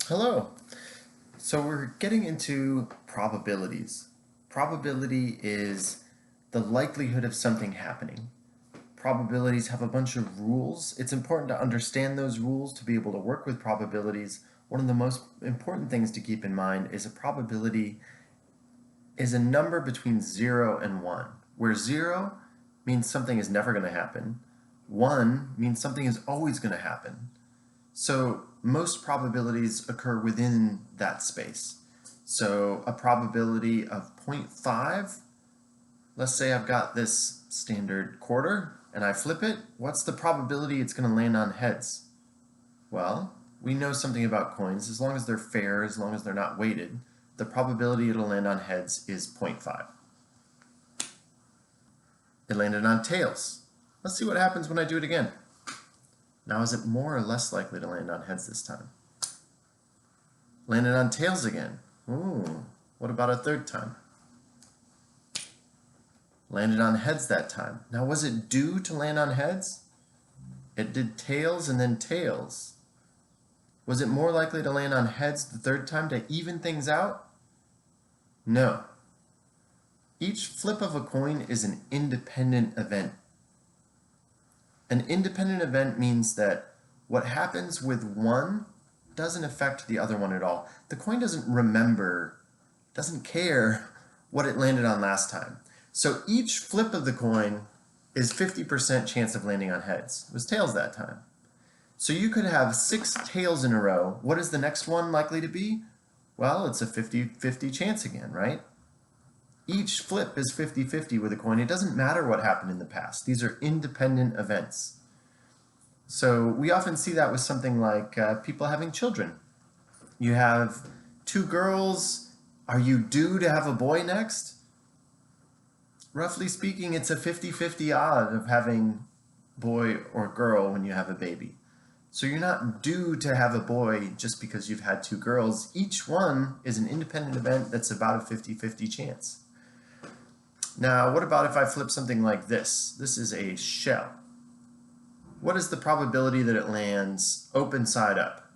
Hello. So we're getting into probabilities. Probability is the likelihood of something happening. Probabilities have a bunch of rules. It's important to understand those rules to be able to work with probabilities. One of the most important things to keep in mind is a probability is a number between 0 and 1, where 0 means something is never going to happen. 1 means something is always going to happen. So most probabilities occur within that space. So a probability of 0.5, let's say I've got this standard quarter and I flip it, what's the probability it's going to land on heads? Well, we know something about coins. As long as they're fair, as long as they're not weighted, the probability it'll land on heads is 0.5. It landed on tails. Let's see what happens when I do it again. Now, is it more or less likely to land on heads this time? Landed on tails again. Ooh, what about a third time? Landed on heads that time. Now, was it due to land on heads? It did tails and then tails. Was it more likely to land on heads the third time to even things out? No. Each flip of a coin is an independent event. An independent event means that what happens with one doesn't affect the other one at all. The coin doesn't remember, doesn't care what it landed on last time. So each flip of the coin is 50% chance of landing on heads. It was tails that time. So you could have 6 tails in a row. What is the next one likely to be? Well, it's a 50-50 chance again, right? Each flip is 50-50 with a coin. It doesn't matter what happened in the past. These are independent events. So we often see that with something like people having children. You have 2 girls. Are you due to have a boy next? Roughly speaking, it's a 50-50 odd of having boy or girl when you have a baby. So you're not due to have a boy just because you've had 2 girls. Each one is an independent event that's about a 50-50 chance. Now, what about if I flip something like this? This is a shell. What is the probability that it lands open side up?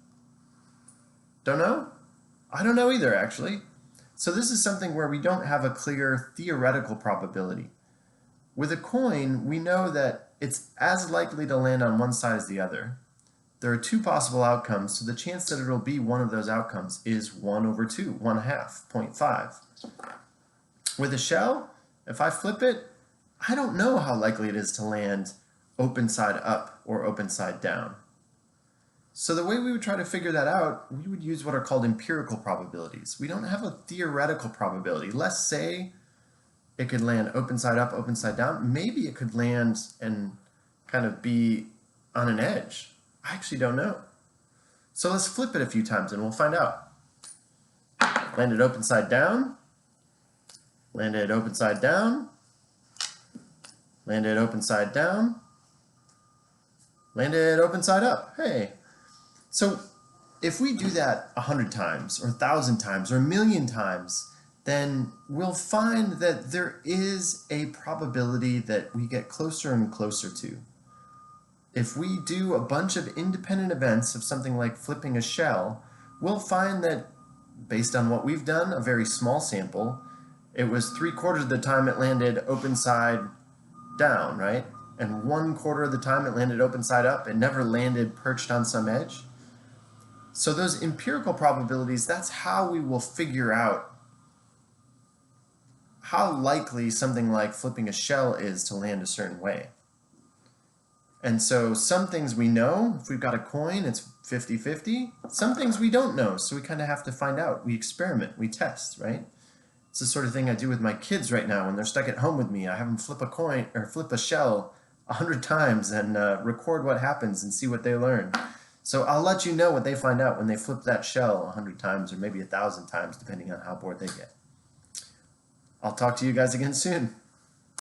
Don't know? I don't know either, actually. So this is something where we don't have a clear theoretical probability. With a coin, we know that it's as likely to land on one side as the other. There are 2 possible outcomes, so the chance that it'll be one of those outcomes is 1 over 2, 1/2, 0.5. With a shell, if I flip it, I don't know how likely it is to land open side up or open side down. So the way we would try to figure that out, we would use what are called empirical probabilities. We don't have a theoretical probability. Let's say it could land open side up, open side down. Maybe it could land and kind of be on an edge. I actually don't know. So let's flip it a few times and we'll find out. Landed open side down. Landed open side down. Landed open side down. Landed open side up. Hey. So if we do that 100 times or 1,000 times or 1,000,000 times, then we'll find that there is a probability that we get closer and closer to. If we do a bunch of independent events of something like flipping a shell, we'll find that based on what we've done, a very small sample, it was 3/4 of the time it landed open side down, right? And 1/4 of the time it landed open side up. It never landed perched on some edge. So those empirical probabilities, that's how we will figure out how likely something like flipping a shell is to land a certain way. And so some things we know, if we've got a coin, it's 50-50. Some things we don't know, so we kind of have to find out. We experiment, we test, right? It's the sort of thing I do with my kids right now when they're stuck at home with me. I have them flip a coin or flip a shell 100 times and record what happens and see what they learn. So I'll let you know what they find out when they flip that shell 100 times or maybe 1,000 times, depending on how bored they get. I'll talk to you guys again soon.